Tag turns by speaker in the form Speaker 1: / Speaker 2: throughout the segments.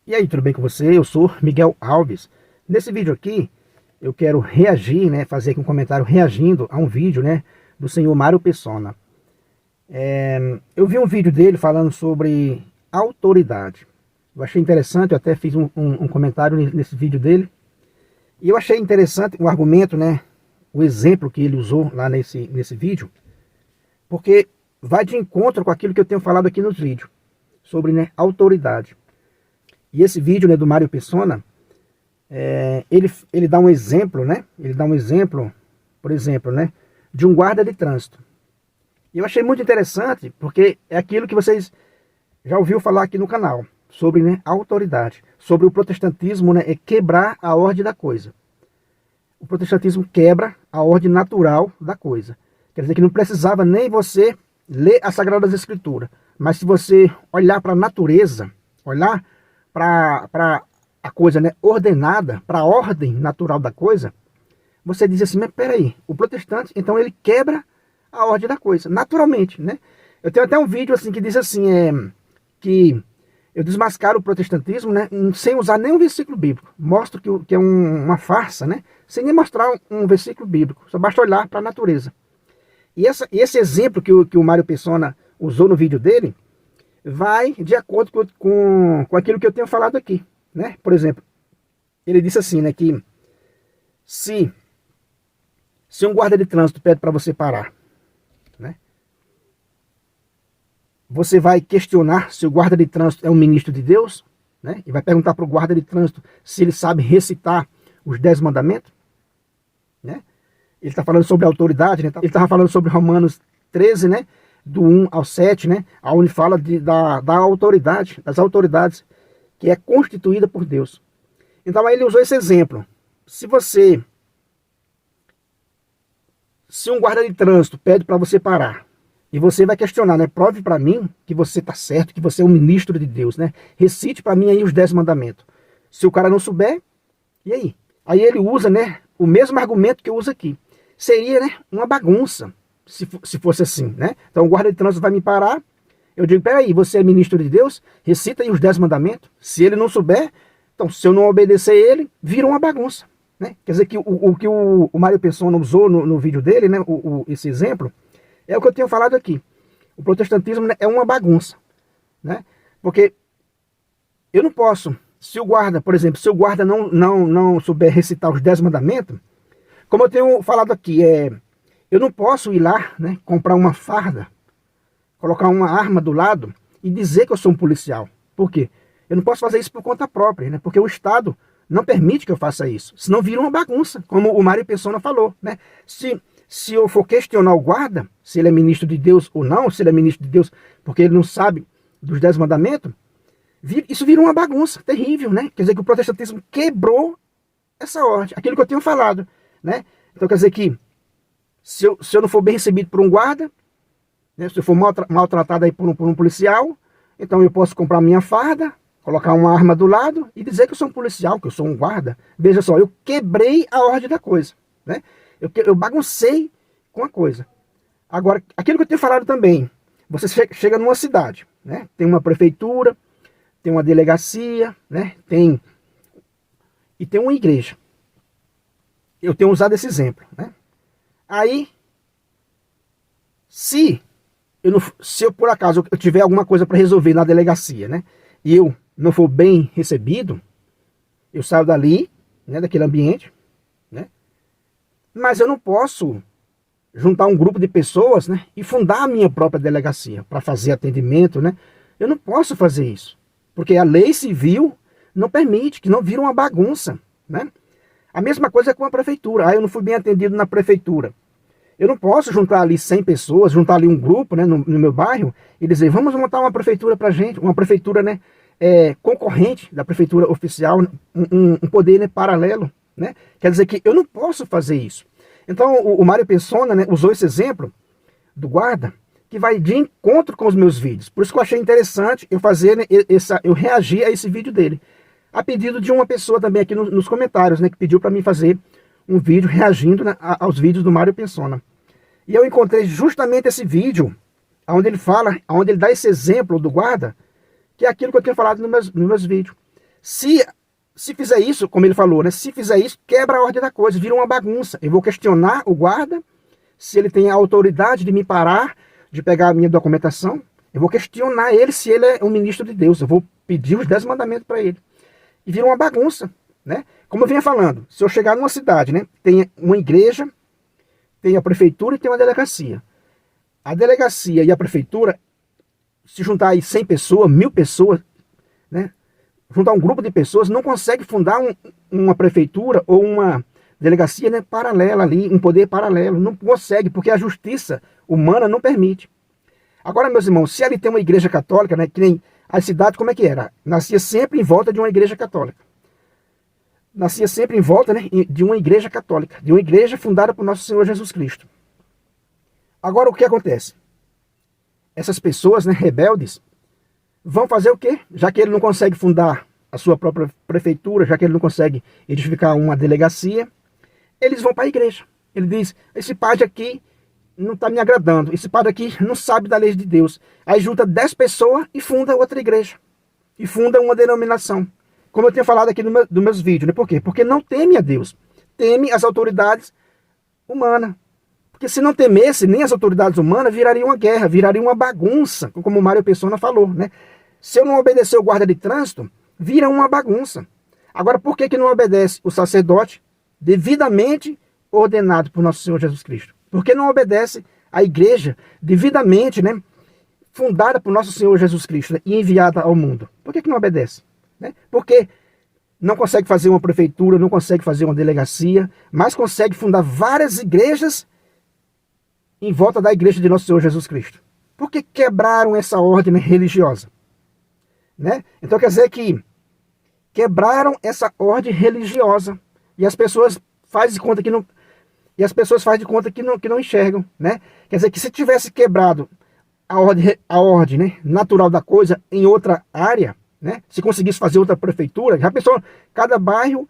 Speaker 1: E aí, tudo bem com você? Eu sou Miguel Alves. Nesse vídeo aqui, eu quero reagir, né, fazer aqui um comentário reagindo a um vídeo, né, do senhor Mário Persona. Eu vi um vídeo dele falando sobre autoridade. Eu achei interessante, eu até fiz um comentário nesse vídeo dele. E eu achei interessante o argumento, né, o exemplo que ele usou lá nesse vídeo, porque vai de encontro com aquilo que eu tenho falado aqui nos vídeos, sobre, né, autoridade. E esse vídeo, né, do Mário Persona, ele dá um exemplo, né? Ele dá um exemplo, por exemplo, né, de um guarda de trânsito. E eu achei muito interessante, porque é aquilo que vocês já ouviram falar aqui no canal, sobre, né, autoridade, sobre o protestantismo, né, é quebrar a ordem da coisa. O protestantismo quebra a ordem natural da coisa. Quer dizer que não precisava nem você ler as Sagradas Escrituras, mas se você olhar para a natureza, olhar para a coisa, né, ordenada, para a ordem natural da coisa, você diz assim, mas peraí, o protestante, então ele quebra a ordem da coisa, naturalmente, né? Eu tenho até um vídeo assim que diz assim, que eu desmascaro o protestantismo, né, sem usar nenhum versículo bíblico. Mostro que é uma farsa, né, sem nem mostrar um versículo bíblico, só basta olhar para a natureza. E esse exemplo que o Mário Persona usou no vídeo dele, vai de acordo com aquilo que eu tenho falado aqui, né? Por exemplo, ele disse assim, né, que se um guarda de trânsito pede para você parar, né, você vai questionar se o guarda de trânsito é um ministro de Deus, né, e vai perguntar para o guarda de trânsito se ele sabe recitar os 10 mandamentos, né? Ele está falando sobre autoridade, né? Ele estava falando sobre Romanos 13, né, do 1 ao 7, né, onde fala da autoridade, das autoridades que é constituída por Deus. Então aí ele usou esse exemplo. Se um guarda de trânsito pede para você parar, e você vai questionar, né, prove para mim que você está certo, que você é um ministro de Deus, né, recite para mim aí os 10 mandamentos. Se o cara não souber, e aí? Aí ele usa, né, o mesmo argumento que eu uso aqui. Seria, né, uma bagunça. Se fosse assim, né? Então o guarda de trânsito vai me parar, eu digo, peraí, você é ministro de Deus? Recita aí os 10 mandamentos. Se ele não souber, então se eu não obedecer ele, vira uma bagunça, né? Quer dizer que o que o Mário Persona usou no vídeo dele, né, esse exemplo, é o que eu tenho falado aqui. O protestantismo, né, é uma bagunça, né? Porque eu não posso, se o guarda, por exemplo, se o guarda não souber recitar os 10 mandamentos, como eu tenho falado aqui, eu não posso ir lá, né, comprar uma farda, colocar uma arma do lado e dizer que eu sou um policial. Por quê? Eu não posso fazer isso por conta própria, né, porque o Estado não permite que eu faça isso. Senão vira uma bagunça, como o Mário Persona falou, né? Se eu for questionar o guarda, se ele é ministro de Deus ou não, se ele é ministro de Deus porque ele não sabe dos 10 mandamentos, isso vira uma bagunça terrível, né? Quer dizer que o protestantismo quebrou essa ordem, aquilo que eu tenho falado, né? Então quer dizer que se eu não for bem recebido por um guarda, né, se eu for maltratado aí por um policial, então eu posso comprar minha farda, colocar uma arma do lado e dizer que eu sou um policial, que eu sou um guarda. Veja só, eu quebrei a ordem da coisa, né? Eu baguncei com a coisa. Agora, aquilo que eu tenho falado também, você chega numa cidade, né? Tem uma prefeitura, tem uma delegacia, né? Tem uma igreja. Eu tenho usado esse exemplo, né? Aí, se eu por acaso eu tiver alguma coisa para resolver na delegacia, né, e eu não for bem recebido, eu saio dali, né, daquele ambiente, né, mas eu não posso juntar um grupo de pessoas, né, e fundar a minha própria delegacia para fazer atendimento, né. Eu não posso fazer isso, porque a lei civil não permite, que não vira uma bagunça, né. A mesma coisa com a prefeitura. Eu não fui bem atendido na prefeitura. Eu não posso juntar ali 100 pessoas, juntar ali um grupo, né, no meu bairro e dizer, vamos montar uma prefeitura pra gente, uma prefeitura, né, concorrente da prefeitura oficial, um poder, né, paralelo, né? Quer dizer que eu não posso fazer isso. Então o Mário Persona, né, usou esse exemplo do guarda que vai de encontro com os meus vídeos. Por isso que eu achei interessante eu fazer, né, eu reagir a esse vídeo dele. A pedido de uma pessoa também aqui nos comentários, né, que pediu para mim fazer um vídeo reagindo, né, aos vídeos do Mário Persona. E eu encontrei justamente esse vídeo, onde ele dá esse exemplo do guarda, que é aquilo que eu tinha falado nos meus vídeos. Se fizer isso, como ele falou, né? Se fizer isso, quebra a ordem da coisa, vira uma bagunça. Eu vou questionar o guarda se ele tem a autoridade de me parar, de pegar a minha documentação. Eu vou questionar ele se ele é um ministro de Deus. Eu vou pedir os 10 mandamentos para ele. E vira uma bagunça, né? Como eu vinha falando, se eu chegar numa cidade, né? Tem uma igreja, tem a prefeitura e tem uma delegacia. A delegacia e a prefeitura, se juntar aí 100 pessoas, 1000 pessoas, né? Juntar um grupo de pessoas, não consegue fundar uma prefeitura ou uma delegacia, né, paralela ali, um poder paralelo. Não consegue, porque a justiça humana não permite. Agora, meus irmãos, se ali tem uma igreja católica, né, que nem a cidade, como é que era? Nascia sempre em volta de uma igreja católica. Nascia sempre em volta, né, de uma igreja católica, de uma igreja fundada por nosso Senhor Jesus Cristo. Agora, o que acontece? Essas pessoas, né, rebeldes, vão fazer o quê? Já que ele não consegue fundar a sua própria prefeitura, já que ele não consegue edificar uma delegacia, eles vão para a igreja. Ele diz, esse padre aqui não está me agradando, esse padre aqui não sabe da lei de Deus. Aí junta 10 pessoas e funda outra igreja. E funda uma denominação. Como eu tinha falado aqui dos meus vídeos, né? Por quê? Porque não teme a Deus. Teme as autoridades humanas. Porque se não temesse nem as autoridades humanas, viraria uma guerra, viraria uma bagunça, como o Mário Persona falou, né? Se eu não obedecer o guarda de trânsito, vira uma bagunça. Agora, por que não obedece o sacerdote devidamente ordenado por nosso Senhor Jesus Cristo? Por que não obedece a igreja devidamente, né, fundada por nosso Senhor Jesus Cristo, né, e enviada ao mundo? Por que não obedece? Né? Porque não consegue fazer uma prefeitura, não consegue fazer uma delegacia, mas consegue fundar várias igrejas em volta da igreja de nosso Senhor Jesus Cristo. Por que quebraram essa ordem religiosa? Né? Então quer dizer que quebraram essa ordem religiosa e as pessoas fazem de conta que não, que não enxergam, né? Quer dizer que se tivesse quebrado a ordem, né, natural da coisa em outra área, né? Se conseguisse fazer outra prefeitura, já pensou, cada bairro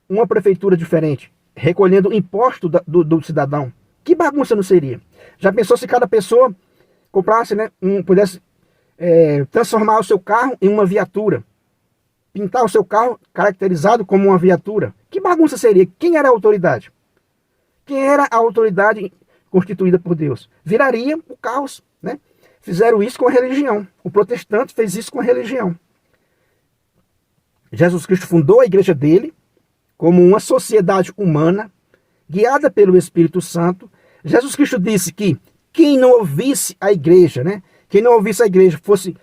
Speaker 1: uma prefeitura diferente, recolhendo imposto do cidadão, que bagunça não seria? Já pensou se cada pessoa comprasse, né, pudesse transformar o seu carro em uma viatura, pintar o seu carro caracterizado como uma viatura? Que bagunça seria? Quem era a autoridade? Quem era a autoridade constituída por Deus? Viraria o caos, né? Fizeram isso com a religião. O protestante fez isso com a religião. Jesus Cristo fundou a igreja dele como uma sociedade humana, guiada pelo Espírito Santo. Jesus Cristo disse que quem não ouvisse a igreja, né? Quem não ouvisse a igreja fosse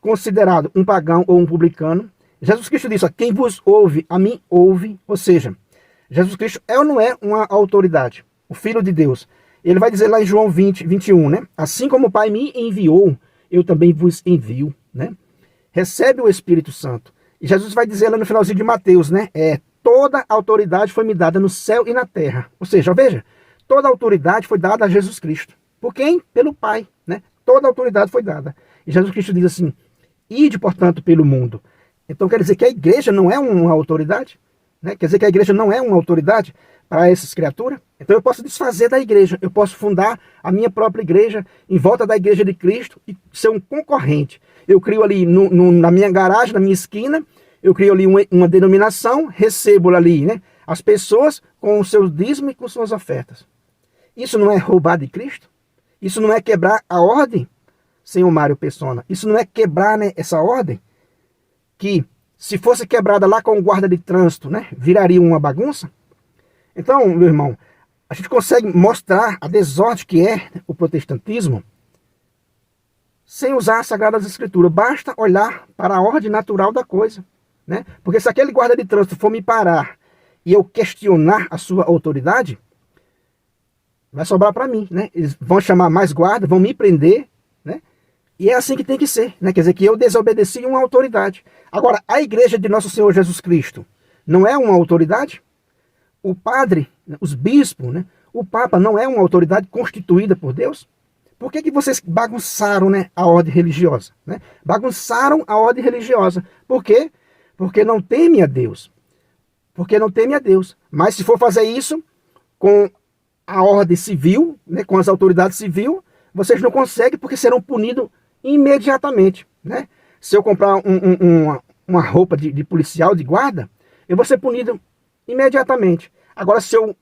Speaker 1: considerado um pagão ou um publicano. Jesus Cristo disse, quem vos ouve, a mim ouve. Ou seja, Jesus Cristo é ou não é uma autoridade? O Filho de Deus. Ele vai dizer lá em João 20, 21, né? Assim como o Pai me enviou, eu também vos envio, né? Recebe o Espírito Santo. E Jesus vai dizer lá no finalzinho de Mateus, né? Toda autoridade foi me dada no céu e na terra. Ou seja, veja, toda autoridade foi dada a Jesus Cristo. Por quem? Pelo Pai, né? Toda autoridade foi dada. E Jesus Cristo diz assim, ide, portanto, pelo mundo. Então quer dizer que a igreja não é uma autoridade? Né? Quer dizer que a igreja não é uma autoridade para essas criaturas? Então eu posso desfazer da igreja, eu posso fundar a minha própria igreja em volta da igreja de Cristo e ser um concorrente. Eu crio ali na minha garagem, na minha esquina, eu crio ali uma denominação, recebo ali, né, as pessoas com os seus dízimos e com suas ofertas. Isso não é roubar de Cristo? Isso não é quebrar a ordem, senhor Mário Persona? Isso não é quebrar, né, essa ordem? Que se fosse quebrada lá com o guarda de trânsito, né, viraria uma bagunça? Então, meu irmão, a gente consegue mostrar a desordem que é o protestantismo sem usar as Sagradas Escrituras. Basta olhar para a ordem natural da coisa, né? Porque se aquele guarda de trânsito for me parar e eu questionar a sua autoridade, vai sobrar para mim, né? Eles vão chamar mais guarda, vão me prender, né? E é assim que tem que ser, né? Quer dizer que eu desobedeci uma autoridade. Agora, a igreja de nosso Senhor Jesus Cristo não é uma autoridade? O padre, os bispos, né? O papa não é uma autoridade constituída por Deus? Por que vocês bagunçaram, né, a ordem religiosa? Né? Bagunçaram a ordem religiosa. Por quê? Porque não teme a Deus. Porque não teme a Deus. Mas se for fazer isso com a ordem civil, né, com as autoridades civis, vocês não conseguem porque serão punidos imediatamente. Né? Se eu comprar uma roupa de policial, de guarda, eu vou ser punido imediatamente. Agora, se eu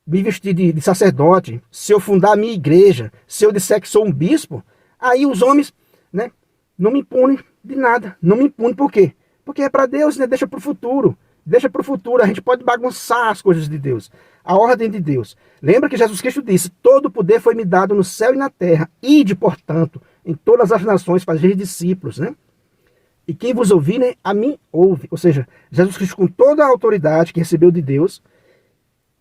Speaker 1: me vestir de sacerdote, se eu fundar a minha igreja, se eu disser que sou um bispo, aí os homens, né, não me impunem de nada. Não me impunem por quê? Porque é para Deus, né? Deixa para o futuro. Deixa para o futuro. A gente pode bagunçar as coisas de Deus. A ordem de Deus. Lembra que Jesus Cristo disse: todo o poder foi me dado no céu e na terra. Ide, portanto, em todas as nações, fazer discípulos, né? E quem vos ouvir, né, a mim ouve. Ou seja, Jesus Cristo, com toda a autoridade que recebeu de Deus,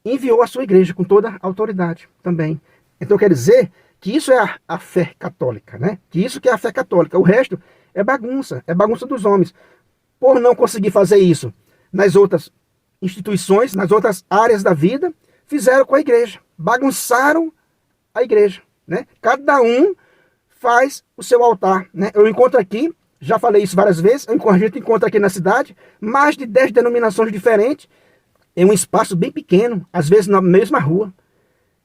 Speaker 1: enviou a sua igreja com toda a autoridade também. Então quer dizer que isso é a fé católica, né? Que isso que é a fé católica. O resto é bagunça dos homens. Por não conseguir fazer isso nas outras instituições, nas outras áreas da vida, fizeram com a igreja. Bagunçaram a igreja, né? Cada um faz o seu altar, né? Eu encontro aqui, já falei isso várias vezes, a gente encontra aqui na cidade mais de 10 denominações diferentes, em um espaço bem pequeno, às vezes na mesma rua.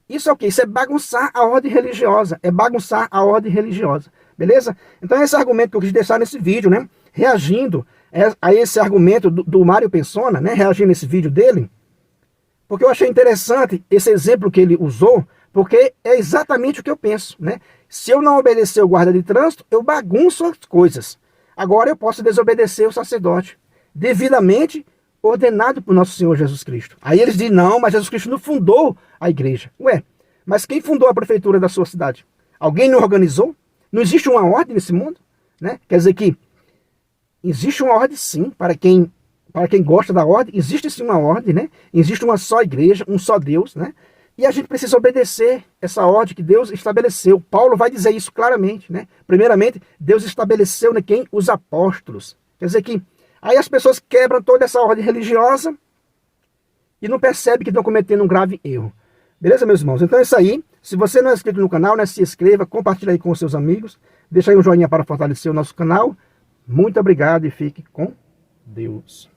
Speaker 1: Isso é o quê? Isso é bagunçar a ordem religiosa. É bagunçar a ordem religiosa. Beleza? Então é esse argumento que eu quis deixar nesse vídeo, né? Reagindo a esse argumento do Mário Persona, né? Reagindo nesse vídeo dele. Porque eu achei interessante esse exemplo que ele usou, porque é exatamente o que eu penso, né? Se eu não obedecer o guarda de trânsito, eu bagunço as coisas. Agora eu posso desobedecer o sacerdote, devidamente ordenado por nosso Senhor Jesus Cristo. Aí eles dizem: não, mas Jesus Cristo não fundou a igreja. Ué, mas quem fundou a prefeitura da sua cidade? Alguém não organizou? Não existe uma ordem nesse mundo? Né? Quer dizer que existe uma ordem, sim, para quem gosta da ordem. Existe sim uma ordem, né? Existe uma só igreja, um só Deus, né? E a gente precisa obedecer essa ordem que Deus estabeleceu. Paulo vai dizer isso claramente, né? Primeiramente, Deus estabeleceu, né, quem? Os apóstolos. Quer dizer que aí as pessoas quebram toda essa ordem religiosa e não percebem que estão cometendo um grave erro. Beleza, meus irmãos? Então é isso aí. Se você não é inscrito no canal, né, se inscreva, compartilhe aí com os seus amigos. Deixa aí um joinha para fortalecer o nosso canal. Muito obrigado e fique com Deus.